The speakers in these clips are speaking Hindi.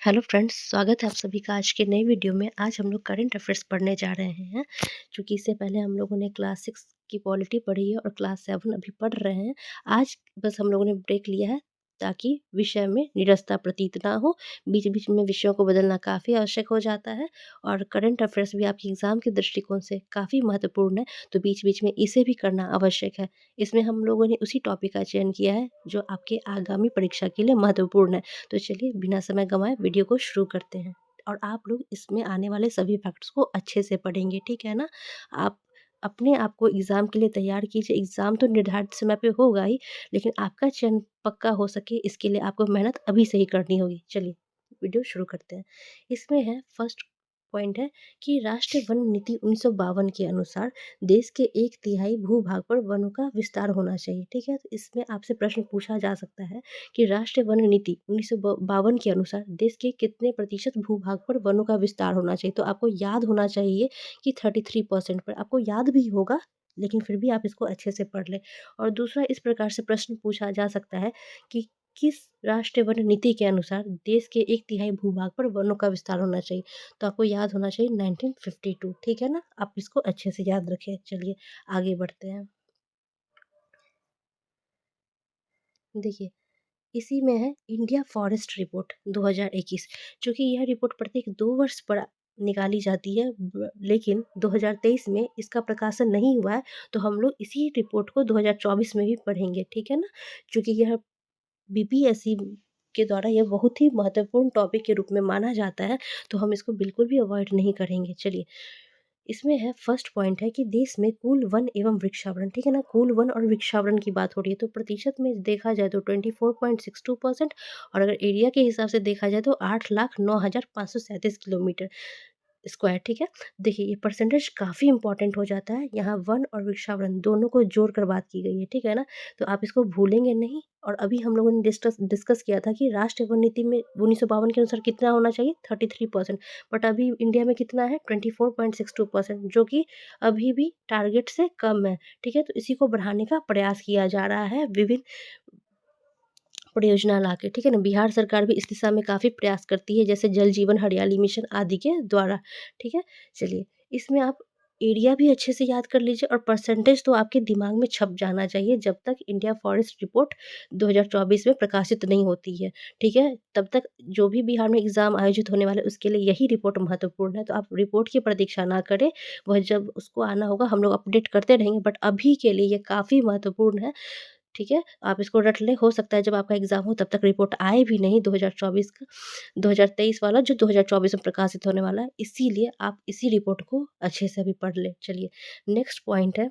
हेलो फ्रेंड्स, स्वागत है आप सभी का आज के नए वीडियो में। आज हम लोग करंट अफेयर्स पढ़ने जा रहे हैं। क्योंकि इससे पहले हम लोगों ने क्लास 6 की पॉलिटी पढ़ी है और क्लास 7 अभी पढ़ रहे हैं। आज बस हम लोगों ने ब्रेक लिया है ताकि विषय में निरस्ता प्रतीत ना हो। बीच-बीच में विषयों को बदलना काफ़ी आवश्यक हो जाता है और करंट अफेयर्स भी आपके एग्ज़ाम के दृष्टिकोण से काफ़ी महत्वपूर्ण है, तो बीच-बीच में इसे भी करना आवश्यक है। इसमें हम लोगों ने उसी टॉपिक का चयन किया है जो आपके आगामी परीक्षा के लिए महत्वपूर्ण है। तो चलिए बिना समय गंवाए वीडियो को शुरू करते हैं और आप लोग इसमें आने वाले सभी फैक्ट्स को अच्छे से पढ़ेंगे, ठीक है ना? आप अपने आप को एग्ज़ाम के लिए तैयार कीजिए। एग्ज़ाम तो निर्धारित समय पे होगा ही, लेकिन आपका चयन पक्का हो सके इसके लिए आपको मेहनत अभी से ही करनी होगी। चलिए वीडियो शुरू करते हैं। इसमें है फर्स्ट पॉइंट है कि राष्ट्रीय वन नीति 1952 के अनुसार देश के 1/3 भू-भाग पर वनों का विस्तार होना चाहिए, ठीक है? तो इसमें आपसे प्रश्न पूछा जा सकता है कि राष्ट्रीय वन नीति 1952 के अनुसार देश के कितने प्रतिशत भू-भाग पर वनों का विस्तार होना चाहिए? तो आपको याद होना चाहिए कि 33% पर। आपको याद भी होगा, लेकिन फिर भी आप इसको अच्छे से पढ़ लें। और दूसरा इस प्रकार से प्रश्न पूछा जा सकता है कि किस राष्ट्रीय वन नीति के अनुसार देश के 1/3 भू-भाग पर वनों का विस्तार होना चाहिए? तो आपको याद होना चाहिए 1952, ठीक है ना? आप इसको अच्छे से याद रखें। चलिए आगे बढ़ते हैं। देखिए, इसी में है इंडिया फॉरेस्ट रिपोर्ट 2021, चूँकि यह रिपोर्ट प्रत्येक 2 वर्ष पर निकाली जाती है, लेकिन 2023 में इसका प्रकाशन नहीं हुआ है, तो हम लोग इसी रिपोर्ट को 2024 में भी पढ़ेंगे, ठीक है ना? चूँकि यह बीपीएससी के द्वारा यह बहुत ही महत्वपूर्ण टॉपिक के रूप में माना जाता है, तो हम इसको बिल्कुल भी अवॉइड नहीं करेंगे। चलिए, इसमें है फर्स्ट पॉइंट है कि देश में कुल वन एवं वृक्षावरण, ठीक है ना? कुल वन और वृक्षावरण की बात हो रही है, तो प्रतिशत में देखा जाए तो 24.62% और अगर एरिया के हिसाब से देखा जाए तो 8,09,537 किलोमीटर स्क्वायर, ठीक है? देखिए ये परसेंटेज काफ़ी इंपॉर्टेंट हो जाता है। यहाँ वन और वृक्षावरण दोनों को जोड़कर बात की गई है, ठीक है ना? तो आप इसको भूलेंगे नहीं। और अभी हम लोगों ने डिस्कस किया था कि राष्ट्रीय वन नीति में 1952 के अनुसार कितना होना चाहिए? 33%, बट अभी इंडिया में कितना है? 24.62%, जो कि अभी भी टारगेट से कम है, ठीक है? तो इसी को बढ़ाने का प्रयास किया जा रहा है विभिन्न परियोजना लाके, ठीक है ना? बिहार सरकार भी इस दिशा में काफ़ी प्रयास करती है, जैसे जल जीवन हरियाली मिशन आदि के द्वारा, ठीक है? चलिए, इसमें आप एरिया भी अच्छे से याद कर लीजिए और परसेंटेज तो आपके दिमाग में छप जाना चाहिए जब तक इंडिया फॉरेस्ट रिपोर्ट 2024 में प्रकाशित नहीं होती है, ठीक है? तब तक जो भी बिहार में एग्ज़ाम आयोजित होने वाला है, उसके लिए यही रिपोर्ट महत्वपूर्ण है, तो आप रिपोर्ट की प्रतीक्षा ना करें। वह जब उसको आना होगा, हम लोग अपडेट करते रहेंगे, बट अभी के लिए ये काफ़ी महत्वपूर्ण है। ठीक है? आप इसको रट लें, हो सकता है जब आपका एग्ज़ाम हो तब तक रिपोर्ट आए भी नहीं 2024 का, 2023 वाला जो 2024 में प्रकाशित होने वाला है, इसीलिए आप इसी रिपोर्ट को अच्छे से अभी पढ़ लें। चलिए, नेक्स्ट पॉइंट है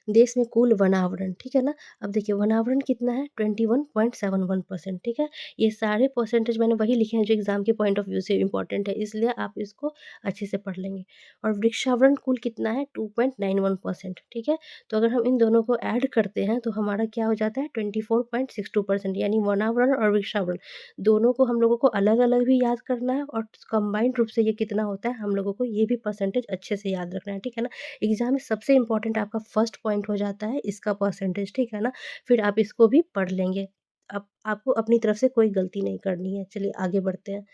देश में कुल वनावरण, ठीक है ना? अब देखिए वनावरण कितना है 21.71%, ठीक है? ये सारे परसेंटेज मैंने वही लिखे हैं जो एग्ज़ाम के पॉइंट ऑफ व्यू से इम्पोर्टेंट है, इसलिए आप इसको अच्छे से पढ़ लेंगे। और वृक्षावरण कुल कितना है 2.91%, ठीक है? तो अगर हम इन दोनों को ऐड करते हैं तो हमारा क्या हो जाता है 24.62%, यानी वनावरण और वृक्षावरण दोनों को हम लोगों को अलग-अलग भी याद करना है और कंबाइंड रूप से ये कितना होता है हम लोगों को ये भी परसेंटेज अच्छे से याद रखना है, ठीक है ना? एग्ज़ाम में सबसे इम्पोर्टेंट आपका फर्स्ट पॉइंट हो जाता है इसका परसेंटेज, ठीक है ना? फिर आप इसको भी पढ़ लेंगे। अब आपको अपनी तरफ से कोई गलती नहीं करनी है। चलिए आगे बढ़ते हैं।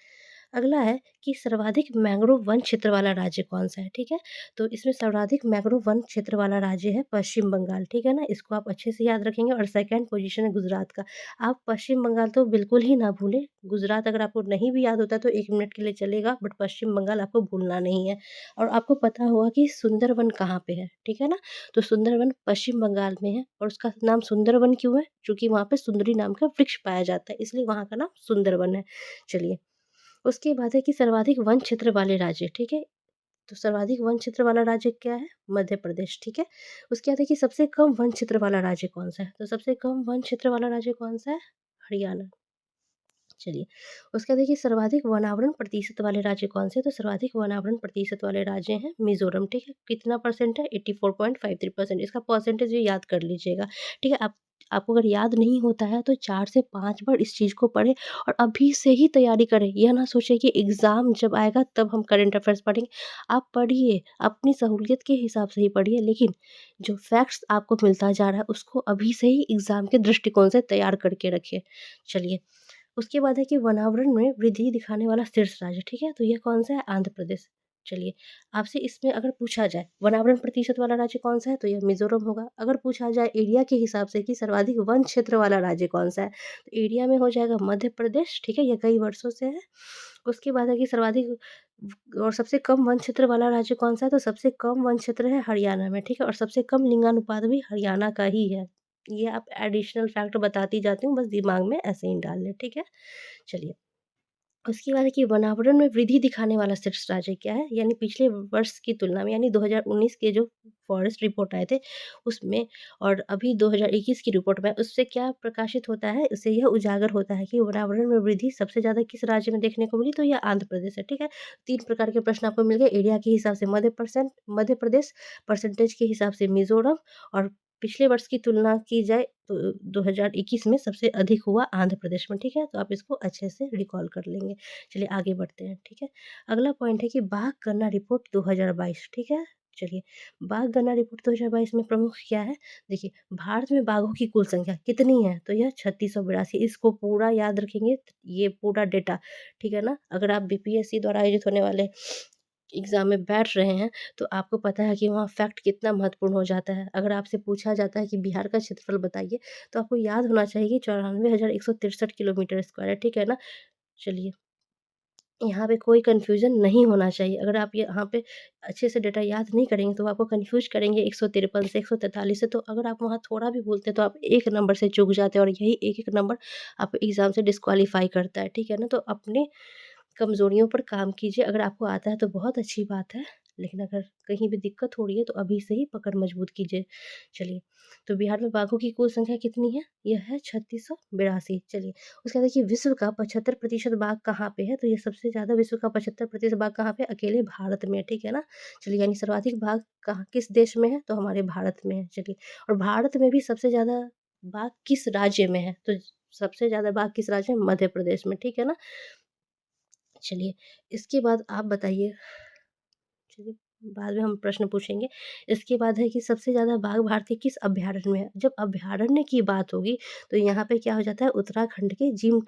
अगला है कि सर्वाधिक मैंग्रोव वन क्षेत्र वाला राज्य कौन-सा है, ठीक है? तो इसमें सर्वाधिक मैंग्रोव वन क्षेत्र वाला राज्य है पश्चिम बंगाल, ठीक है ना? इसको आप अच्छे से याद रखेंगे और सेकंड पोज़ीशन है गुजरात का। आप पश्चिम बंगाल तो बिल्कुल ही ना भूलें, गुजरात अगर आपको नहीं भी याद होता है तो 1 मिनट के लिए चलेगा, बट पश्चिम बंगाल आपको भूलना नहीं है। और आपको पता होगा कि सुंदरवन कहाँ पे है, ठीक है ना? तो सुंदरवन पश्चिम बंगाल में है और उसका नाम सुंदरवन क्यों है? चूँकि वहाँ पे सुंदरी नाम का वृक्ष पाया जाता है, इसलिए वहाँ का नाम सुंदरवन है। चलिए, उसके बाद है कि सर्वाधिक वन क्षेत्र वाले राज्य, ठीक है? तो सर्वाधिक वन क्षेत्र वाला राज्य क्या है? मध्य प्रदेश, ठीक है? उसके बाद है कि सबसे कम वन क्षेत्र वाला राज्य कौन-सा है? तो सबसे कम वन क्षेत्र वाला राज्य कौन-सा है? हरियाणा। चलिए, उसके बाद देखिए सर्वाधिक वनावरण प्रतिशत वाले राज्य कौन से हैं? तो सर्वाधिक वनावरण प्रतिशत वाले राज्य हैं मिज़ोरम, ठीक है? कितना परसेंट है? 84.53%, इसका परसेंटेज भी याद कर लीजिएगा, ठीक है? आपको अगर याद नहीं होता है तो 4 से 5 बार इस चीज़ को पढ़ें और अभी से ही तैयारी करें। यह ना सोचें कि एग्ज़ाम जब आएगा तब हम करंट अफ़ेयर्स पढ़ेंगे। आप पढ़िए, अपनी सहूलियत के हिसाब से ही पढ़िए, लेकिन जो फैक्ट्स आपको मिलता जा रहा है उसको अभी से ही एग्ज़ाम के दृष्टिकोण से तैयार करके रखिए। चलिए, उसके बाद है कि वनावरण में वृद्धि दिखाने वाला शीर्ष राज्य, ठीक है? तो ये कौन-सा है? आंध्र प्रदेश। चलिए, आपसे इसमें अगर पूछा जाए वनावरण प्रतिशत वाला राज्य कौन-सा है? तो ये मिज़ोरम होगा। अगर पूछा जाए एरिया के हिसाब से कि सर्वाधिक वन क्षेत्र वाला राज्य कौन-सा है? तो एरिया में हो जाएगा मध्य प्रदेश, ठीक है? ये कई वर्षों से है। उसके बाद है कि सर्वाधिक और सबसे कम वन क्षेत्र वाला राज्य कौन-सा है? तो सबसे कम वन क्षेत्र है हरियाणा में, ठीक है? और सबसे कम लिंगानुपात भी हरियाणा का ही है। ये आप एडिशनल फैक्ट बताती जाती हूँ, बस दिमाग में ऐसे ही डाल लें, ठीक है? चलिए, उसके बाद है कि वनावरण में वृद्धि दिखाने वाला शीर्ष राज्य क्या है? यानी पिछले वर्ष की तुलना में यानी 2019 के जो फॉरेस्ट रिपोर्ट आए थे, उसमें और अभी 2021 की रिपोर्ट में उससे क्या प्रकाशित होता है? उससे यह उजागर होता है कि वनावरण में वृद्धि सबसे ज़्यादा किस राज्य में देखने को मिली? तो यह आंध्र प्रदेश है, ठीक है? 3 प्रकार के प्रश्न आपको मिल गए, एरिया के हिसाब से मध्य प्रदेश, परसेंटेज के हिसाब से मिज़ोरम और पिछले वर्ष की तुलना की जाए तो 2021 में सबसे अधिक हुआ आंध्र प्रदेश में, ठीक है? तो आप इसको अच्छे से रिकॉल कर लेंगे। चलिए आगे बढ़ते हैं, ठीक है? अगला पॉइंट है कि बाघ गणना रिपोर्ट 2022, ठीक है? चलिए, बाघ गणना रिपोर्ट 2022 में प्रमुख क्या है? देखिए, भारत में बाघों की कुल संख्या कितनी है? तो यह 3682। इसको पूरा याद रखेंगे, ये पूरा डेटा, ठीक है ना? अगर आप बीपीएससी द्वारा आयोजित होने वाले एग्ज़ाम में बैठ रहे हैं, तो आपको पता है कि वहाँ फैक्ट कितना महत्वपूर्ण हो जाता है। अगर आपसे पूछा जाता है कि बिहार का क्षेत्रफल बताइए, तो आपको याद होना चाहिए कि 94,163 किलोमीटर स्क्वायर है, ठीक है ना? चलिए, यहाँ पे कोई कन्फ्यूज़न नहीं होना चाहिए। अगर आप यहाँ पे अच्छे से डेटा याद नहीं करेंगे, तो आपको कन्फ्यूज़ करेंगे 153 से 143 से, तो अगर आप वहाँ थोड़ा भी भूलते हैं, तो आप 1 नंबर से चूक जाते हैं और यही 1-1 नंबर आपको एग्ज़ाम से डिस्क्वालीफ़ाई करता है, ठीक है ना? तो अपने कमज़ोरियों पर काम कीजिए, अगर आपको आता है तो बहुत अच्छी बात है, लेकिन अगर कहीं भी दिक्कत हो रही है तो अभी से ही पकड़ मज़बूत कीजिए। चलिए, तो बिहार में बाघों की कुल संख्या कितनी है? यह है 3682। चलिए, उसके बाद देखिए विश्व का 75% बाघ कहाँ पे है? तो ये सबसे ज़्यादा विश्व का 75% बाघ कहाँ पे है? अकेले भारत में है, ठीक है ना? चलिए, यानी सर्वाधिक बाघ कहाँ किस देश में है? तो हमारे भारत में है, चलिए। और भारत में भी सबसे ज़्यादा बाघ किस राज्य में है? तो सबसे ज़्यादा बाघ किस राज्य में? मध्य प्रदेश में, ठीक है ना? चलिए, इसके बाद आप बताइए, चलिए बाद में हम प्रश्न पूछेंगे। इसके बाद है कि सबसे ज़्यादा बाघ भारत के किस अभयारण्य में है? जब अभयारण्य की बात होगी, तो यहाँ पे क्या हो जाता है उत्तराखंड के जिम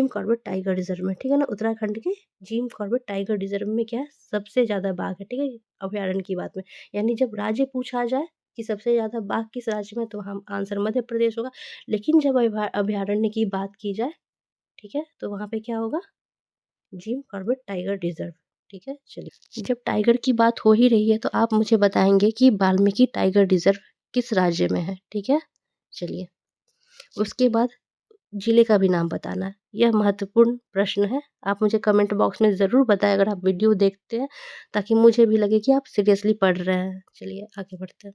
कॉर्बेट टाइगर रिज़र्व में, ठीक है ना? उत्तराखंड के जिम कॉर्बेट टाइगर रिज़र्व में क्या है? सबसे ज़्यादा बाघ है, ठीक है? अभयारण्य की बात में। यानी जब राज्य पूछा जाए कि सबसे ज़्यादा बाघ किस राज्य में, तो हम आंसर मध्य प्रदेश होगा। लेकिन जब अभयारण्य की बात की जाए, ठीक है? तो वहाँ पे क्या होगा? जिम कॉर्बेट टाइगर रिज़र्व, ठीक है? चलिए, जब टाइगर की बात हो ही रही है तो आप मुझे बताएँगे कि वाल्मीकि टाइगर रिज़र्व किस राज्य में है, ठीक है? चलिए, उसके बाद ज़िले का भी नाम बताना है। यह महत्वपूर्ण प्रश्न है, आप मुझे कमेंट बॉक्स में ज़रूर बताएँ अगर आप वीडियो देखते हैं, ताकि मुझे भी लगे कि आप सीरियसली पढ़ रहे हैं। चलिए आगे बढ़ते हैं।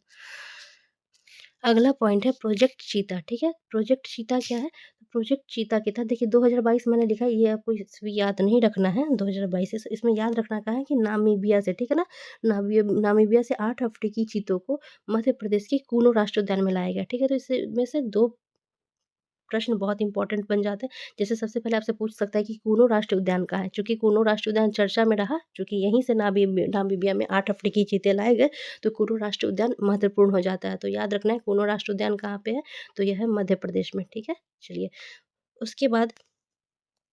अगला पॉइंट है प्रोजेक्ट चीता, ठीक है? प्रोजेक्ट चीता क्या है? प्रोजेक्ट चीता के तहत देखिए 2022 मैंने लिखा है, ये आपको इसमें याद नहीं रखना है 2022 से, इसमें याद रखना क्या है कि नामीबिया से, ठीक है ना? नामीबिया से 8 अफ्रीकी चीतों को मध्य प्रदेश के कूनो राष्ट्रीय उद्यान में लाया गया, ठीक है? तो इसमें से 2 प्रश्न बहुत इंपॉर्टेंट बन जाते हैं। जैसे सबसे पहले आपसे पूछ सकता है कि कूनो राष्ट्रीय उद्यान कहाँ है? चूँकि कूनो राष्ट्रीय उद्यान चर्चा में रहा, चूँकि यहीं से नामीबिया में 8 अफ्रीकी चीते लाए गए, तो कूनो राष्ट्रीय उद्यान महत्वपूर्ण हो जाता है। तो याद रखना है कूनो राष्ट्रीय उद्यान कहाँ पे है? तो यह है मध्य प्रदेश में, ठीक है? चलिए, उसके बाद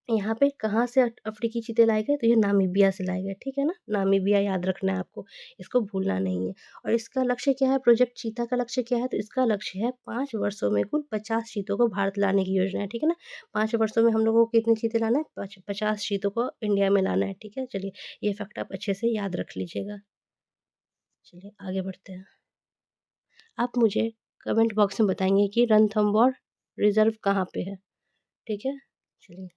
यहाँ पे कहाँ से अफ्रीकी चीते लाए गए? तो ये नामीबिया से लाए गए, ठीक है ना? नामीबिया याद रखना है आपको, इसको भूलना नहीं है। और इसका लक्ष्य क्या है? प्रोजेक्ट चीता का लक्ष्य क्या है? तो इसका लक्ष्य है 5 वर्षों में कुल 50 चीतों को भारत लाने की योजना है, ठीक है ना? 5 वर्षों में हम लोगों को कितने चीते लाना है? 50 चीतों को इंडिया में लाना है, ठीक है? चलिए, ये फैक्ट आप अच्छे से याद रख लीजिएगा। चलिए, आगे बढ़ते हैं। आप मुझे कमेंट बॉक्स में बताएँगे कि रणथंभौर रिज़र्व कहाँ पे है? ठीक है? चलिए।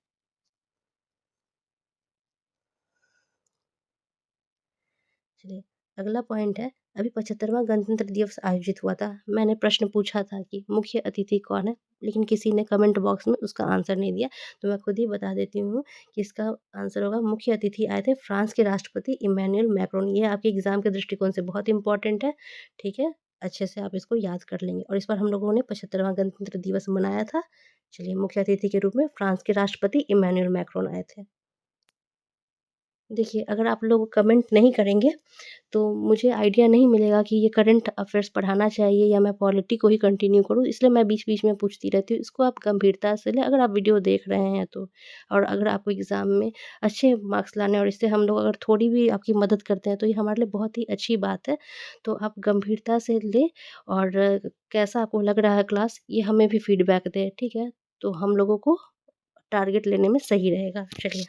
चलिए, अगला पॉइंट है, अभी 75वां गणतंत्र दिवस आयोजित हुआ था। मैंने प्रश्न पूछा था कि मुख्य अतिथि कौन है? लेकिन किसी ने कमेंट बॉक्स में उसका आंसर नहीं दिया, तो मैं खुद ही बता देती हूँ कि इसका आंसर होगा मुख्य अतिथि आए थे फ्रांस के राष्ट्रपति इमैनुअल मैक्रोन। ये आपके एग्ज़ाम के दृष्टिकोण से बहुत इम्पोर्टेंट है, ठीक है? अच्छे से आप इसको याद कर लेंगे और इस बार हम लोगों ने 75वां गणतंत्र दिवस मनाया था। चलिए, मुख्य अतिथि के रूप में फ्रांस के राष्ट्रपति इमैनुअल मैक्रोन आए थे। देखिए, अगर आप लोग कमेंट नहीं करेंगे, तो मुझे आइडिया नहीं मिलेगा कि ये करंट अफ़ेयर्स पढ़ाना चाहिए या मैं पॉलिटी को ही कंटिन्यू करूँ, इसलिए मैं बीच-बीच में पूछती रहती हूँ। इसको आप गंभीरता से लें, अगर आप वीडियो देख रहे हैं तो। और अगर आपको एग्ज़ाम में अच्छे मार्क्स लाने हैं और इससे हम लोग अगर थोड़ी भी आपकी मदद करते हैं, तो ये हमारे लिए बहुत ही अच्छी बात है। तो आप गंभीरता से लें और कैसा आपको लग रहा है क्लास, ये हमें भी फीडबैक दें, ठीक है? तो हम लोगों को टारगेट लेने में सही रहेगा। चलिए।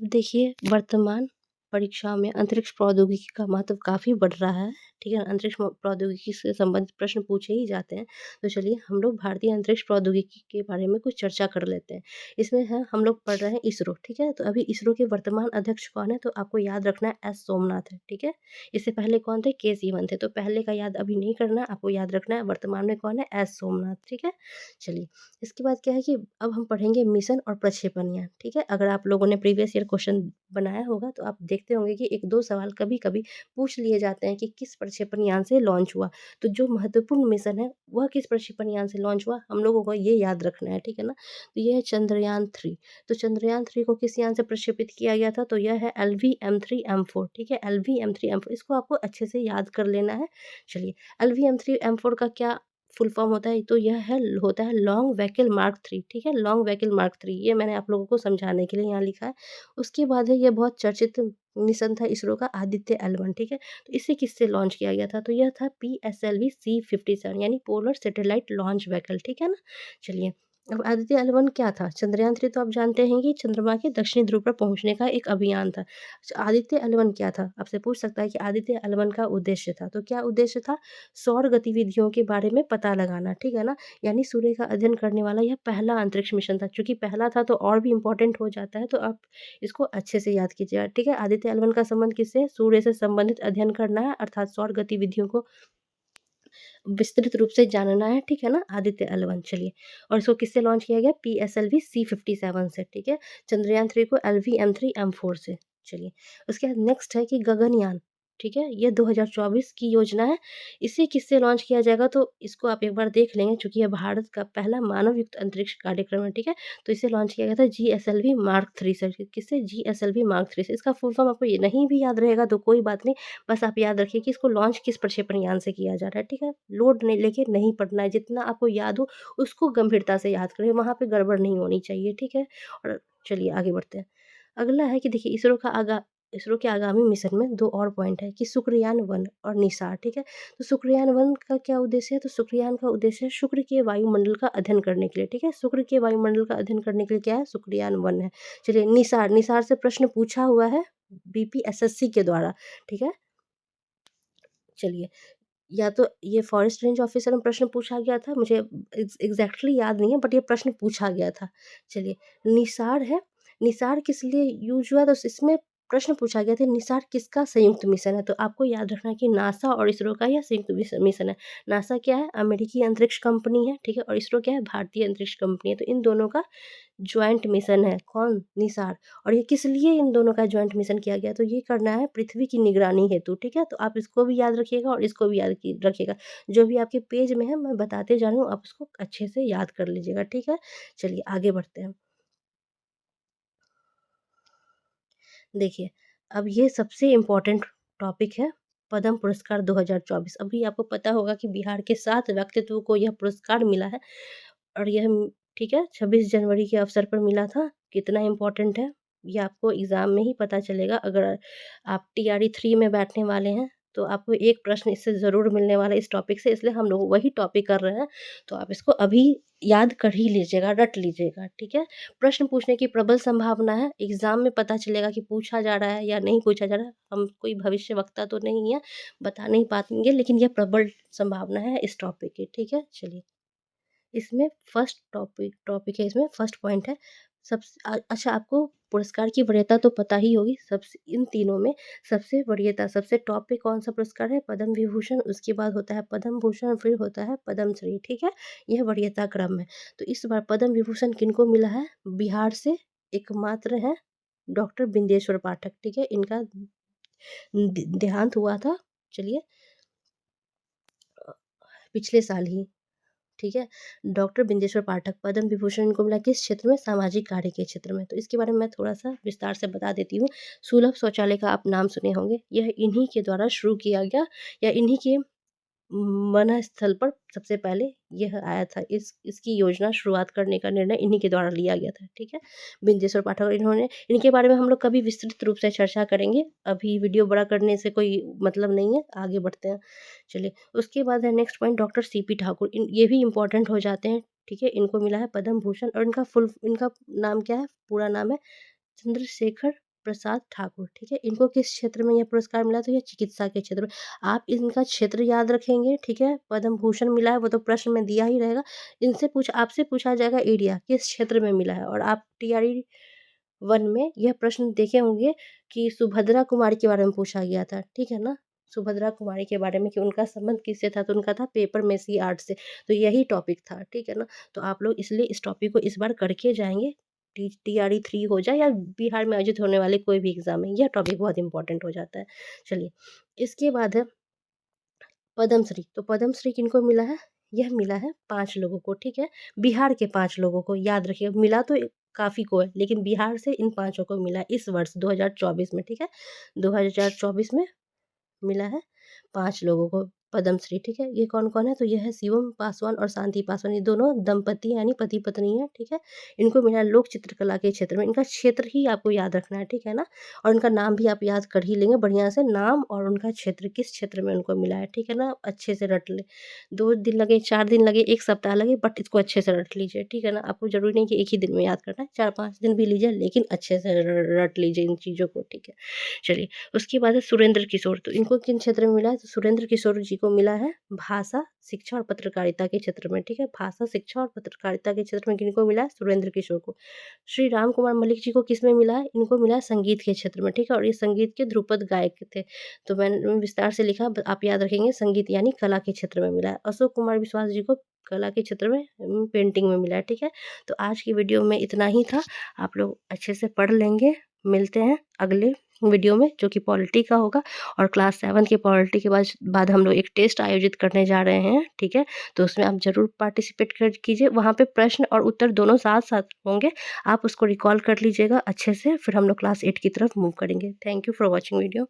अब देखिए, वर्तमान परीक्षाओं में अंतरिक्ष प्रौद्योगिकी का महत्व काफ़ी बढ़ रहा है, ठीक है? अंतरिक्ष प्रौद्योगिकी से संबंधित प्रश्न पूछे ही जाते हैं। तो चलिए हम लोग भारतीय अंतरिक्ष प्रौद्योगिकी के बारे में कुछ चर्चा कर लेते हैं। इसमें है हम लोग पढ़ रहे हैं इसरो, ठीक है? तो अभी इसरो के वर्तमान अध्यक्ष कौन है? तो आपको याद रखना है एस सोमनाथ है, ठीक है? इससे पहले कौन थे? के सीवन थे। तो पहले का याद अभी नहीं करना है, आपको याद रखना है वर्तमान में कौन है? एस सोमनाथ, ठीक है? चलिए। इसके बाद क्या है कि अब हम पढ़ेंगे मिशन और प्रक्षेपण यान, ठीक है? अगर आप लोगों ने प्रीवियस ईयर क्वेश्चन बनाया होगा तो आप देखते होंगे कि 1-2 सवाल कभी-कभी पूछ लिए जाते हैं कि किस प्रक्षेपण यान से लॉन्च हुआ। तो जो महत्वपूर्ण मिशन है वह किस प्रक्षेपण यान से लॉन्च हुआ, हम लोगों को ये याद रखना है, ठीक है ना? तो ये है चंद्रयान 3। तो चंद्रयान 3 को किस यान से प्रक्षेपित किया गया था? तो यह है LVM-3M4, ठीक है? LVM-3M4 इसको आपको अच्छे से याद कर लेना है। चलिए, LVM-3M4 का क्या फुल फॉर्म होता है, तो यह है होता है लॉन्ग व्हीकल मार्क 3, ठीक है? लॉन्ग व्हीकल मार्क 3 ये मैंने आप लोगों को समझाने के लिए यहाँ लिखा है। उसके बाद है ये बहुत चर्चित मिशन था इसरो का आदित्य L1, ठीक है? तो इसे किससे लॉन्च किया गया था? तो यह था PSLV C-57 यानी पोलर सैटेलाइट लॉन्च व्हीकल, ठीक है ना? चलिए, अब आदित्य L1 क्या था? चंद्रयान 3 तो आप जानते हैं कि चंद्रमा के दक्षिणी ध्रुव पर पहुँचने का एक अभियान था। आदित्य L1 क्या था? आपसे पूछ सकता है कि आदित्य L1 का उद्देश्य था, तो क्या उद्देश्य था? सौर गतिविधियों के बारे में पता लगाना, ठीक है ना? यानी सूर्य का अध्ययन करने वाला यह पहला अंतरिक्ष मिशन था। चूँकि पहला था तो और भी इम्पोर्टेंट हो जाता है, तो आप इसको अच्छे से याद कीजिएगा, ठीक है? आदित्य L1 का संबंध किससे है? सूर्य से संबंधित अध्ययन करना है अर्थात सौर गतिविधियों को विस्तृत रूप से जानना है, ठीक है ना? आदित्य L1 चलिए। और इसको किससे लॉन्च किया गया? PSLV C-57 से, ठीक है? चंद्रयान 3 को LVM-3 M4 से। चलिए, उसके बाद नेक्स्ट है कि गगनयान, ठीक है? ये 2024 की योजना है। इसे किससे लॉन्च किया जाएगा? तो इसको आप एक बार देख लेंगे चूँकि ये भारत का पहला मानव युक्त अंतरिक्ष कार्यक्रम है, ठीक है? तो इसे लॉन्च किया गया था GSLV Mark 3 से। किससे? GSLV Mark 3 से। इसका फुल फॉर्म आपको ये नहीं भी याद रहेगा तो कोई बात नहीं, बस आप याद रखिए कि इसको लॉन्च किस प्रक्षेपण यान से किया जा रहा है, ठीक है? लोड नहीं लेके नहीं पढ़ना है, जितना आपको याद हो उसको गंभीरता से याद करें, वहाँ पे गड़बड़ नहीं होनी चाहिए, ठीक है? और चलिए आगे बढ़ते हैं। अगला है कि देखिए इसरो के आगामी मिशन में 2 और पॉइंट है कि शुक्रयान 1 और निसार, ठीक है? तो शुक्रयान 1 का क्या उद्देश्य है? तो शुक्रयान का उद्देश्य है शुक्र के वायुमंडल का अध्ययन करने के लिए, ठीक है? शुक्र के वायुमंडल का अध्ययन करने के लिए क्या है? शुक्रयान 1 है। चलिए निसार से प्रश्न पूछा हुआ है बीपीएसएससी के द्वारा, ठीक है? चलिए, या तो ये फॉरेस्ट रेंज ऑफिसर में प्रश्न पूछा गया था, मुझे एग्ज़ैक्टली याद नहीं है बट ये प्रश्न पूछा गया था। चलिए, निसार है, निसार किस लिए यूज़ हुआ? तो इसमें प्रश्न पूछा गया था निसार किसका संयुक्त मिशन है? तो आपको याद रखना है कि नासा और इसरो का यह संयुक्त मिशन है। नासा क्या है? अमेरिकी अंतरिक्ष कंपनी है, ठीक है? और इसरो क्या है? भारतीय अंतरिक्ष कंपनी है। तो इन दोनों का जॉइंट मिशन है। कौन? निसार। और ये किस लिए इन दोनों का जॉइंट मिशन किया गया? तो ये करना है पृथ्वी की निगरानी हेतु, ठीक है? तो आप इसको भी याद रखिएगा और इसको भी याद की रखिएगा। जो भी आपके पेज में है मैं बताते जा रही हूँ, आप उसको अच्छे से याद कर लीजिएगा, ठीक है? चलिए आगे बढ़ते हैं। देखिए, अब ये सबसे इम्पोर्टेंट टॉपिक है पद्म पुरस्कार 2024। अभी आपको पता होगा कि बिहार के 7 व्यक्तित्व को यह पुरस्कार मिला है और यह ठीक है, 26 जनवरी के अवसर पर मिला था। कितना इम्पोर्टेंट है, ये आपको एग्ज़ाम में ही पता चलेगा। अगर आप टीआरई 3 में बैठने वाले हैं, तो आपको एक प्रश्न इससे ज़रूर मिलने वाला है इस टॉपिक से, इसलिए हम लोग वही टॉपिक कर रहे हैं। तो आप इसको अभी याद कर ही लीजिएगा, रट लीजिएगा, ठीक है? प्रश्न पूछने की प्रबल संभावना है, एग्ज़ाम में पता चलेगा कि पूछा जा रहा है या नहीं पूछा जा रहा है। हम कोई भविष्यवक्ता तो नहीं है, बता नहीं पाएँगे, लेकिन ये प्रबल संभावना है इस टॉपिक की, ठीक है? चलिए। इसमें फर्स्ट टॉपिक है, इसमें फर्स्ट पॉइंट है। अच्छा, आपको पुरस्कार की वरीयता तो पता ही होगी। सबसे इन तीनों में सबसे वरीयता सबसे टॉप पे कौन-सा पुरस्कार है? पद्म विभूषण, उसके बाद होता है पद्म भूषण, फिर होता है पद्मश्री, ठीक है? यह वरीयता क्रम है। तो इस बार पद्म विभूषण किनको मिला है? बिहार से एकमात्र हैं डॉक्टर बिंदेश्वर पाठक, ठीक है? इनका देहांत हुआ था, चलिए, पिछले साल ही। ठीक है। डॉक्टर बिंदेश्वर पाठक पद्म विभूषण इनको मिला किस क्षेत्र में? सामाजिक कार्य के क्षेत्र में। तो इसके बारे में मैं थोड़ा-सा विस्तार से बता देती हूँ। सुलभ शौचालय का आप नाम सुने होंगे। यह इन्हीं के द्वारा शुरू किया गया या इन्हीं के मन स्थल पर सबसे पहले यह आया था। इसकी योजना शुरुआत करने का निर्णय इन्हीं के द्वारा लिया गया था, ठीक है। बिंदेश्वर पाठक और इन्होंने इनके बारे में हम लोग कभी विस्तृत रूप से चर्चा करेंगे। अभी वीडियो बड़ा करने से कोई मतलब नहीं है, आगे बढ़ते हैं। चलिए, उसके बाद है next point doctor CP Thakur ये भी इम्पोर्टेंट हो जाते हैं, ठीक है। इनको मिला है पद्म भूषण और इनका नाम क्या है? पूरा नाम है चंद्रशेखर प्रसाद ठाकुर, ठीक है। इनको किस क्षेत्र में यह पुरस्कार मिला? तो यह चिकित्सा के क्षेत्र में। आप इनका क्षेत्र याद रखेंगे, ठीक है। पद्म भूषण मिला है वो तो प्रश्न में दिया ही रहेगा। आपसे पूछा जाएगा एरिया किस क्षेत्र में मिला है और आप टीआरई 1 में यह प्रश्न देखे होंगे कि सुभद्रा कुमारी के बारे में पूछा गया था, ठीक है ना। सुभद्रा कुमारी के बारे में कि उनका संबंध किससे था? तो उनका था पेपर मेसी आर्ट से। तो यही टॉपिक था, ठीक है ना। तो आप लोग इसलिए इस टॉपिक को इस बार करके जाएँगे। टीआरई 3 हो जाए या बिहार में आयोजित होने वाले कोई भी एग्ज़ाम है, यह टॉपिक बहुत इम्पोर्टेंट हो जाता है। चलिए, इसके बाद है पद्मश्री। तो पद्मश्री किनको मिला है? यह मिला है 5 लोगों को, ठीक है। बिहार के 5 लोगों को याद रखिएगा, मिला तो काफ़ी को है, लेकिन बिहार से इन 5 को मिला है इस वर्ष 2024 में, ठीक है। 2024 में मिला है 5 लोगों को पद्मश्री, ठीक है। ये कौन-कौन है? तो ये है शिवम पासवान और शांति पासवान, ये दोनों दंपति यानी पति-पत्नी हैं, ठीक है। इनको मिला है लोक चित्रकला के क्षेत्र में। इनका क्षेत्र ही आपको याद रखना है, ठीक है ना। और इनका नाम भी आप याद कर ही लेंगे बढ़िया से, नाम और उनका क्षेत्र, किस क्षेत्र में उनको मिला है, ठीक है ना। अच्छे से रट लें। 2 दिन लगे, 4 दिन लगे, 1 सप्ताह लगे, बट इसको अच्छे से रट लीजिए, ठीक है ना। आपको ज़रूरी नहीं कि एक ही दिन में याद करना है, 4-5 दिन भी लीजिए, लेकिन अच्छे से र रट लीजिए इन चीज़ों को, ठीक है। चलिए, उसके बाद है सुरेंद्र किशोर। तो इनको किन क्षेत्र में मिला है? तो सुरेंद्र किशोर जी को मिला है भाषा, शिक्षा और पत्रकारिता के क्षेत्र में, ठीक है। भाषा, शिक्षा और पत्रकारिता के क्षेत्र में किनको मिला है? सुरेंद्र किशोर को। श्री राम कुमार मलिक जी को किसमें मिला है? इनको मिला है संगीत के क्षेत्र में, ठीक है। और ये संगीत के ध्रुपद गायक थे। तो मैंने विस्तार से लिखा, आप याद रखेंगे, संगीत यानी कला के क्षेत्र में मिला है। अशोक कुमार विश्वास जी को कला के क्षेत्र में पेंटिंग में मिला है, ठीक है। तो आज की वीडियो में इतना ही था। आप लोग अच्छे से पढ़ लेंगे। मिलते हैं अगले वीडियो में जो कि पॉलिटी का होगा। और क्लास 7 के पॉलिटी के बाद हम लोग एक टेस्ट आयोजित करने जा रहे हैं, ठीक है। तो उसमें आप ज़रूर पार्टिसिपेट कीजिए। वहाँ पे प्रश्न और उत्तर दोनों साथ-साथ होंगे। आप उसको रिकॉल कर लीजिएगा अच्छे से, फिर हम लोग क्लास 8 की तरफ मूव करेंगे। Thank you for watching video.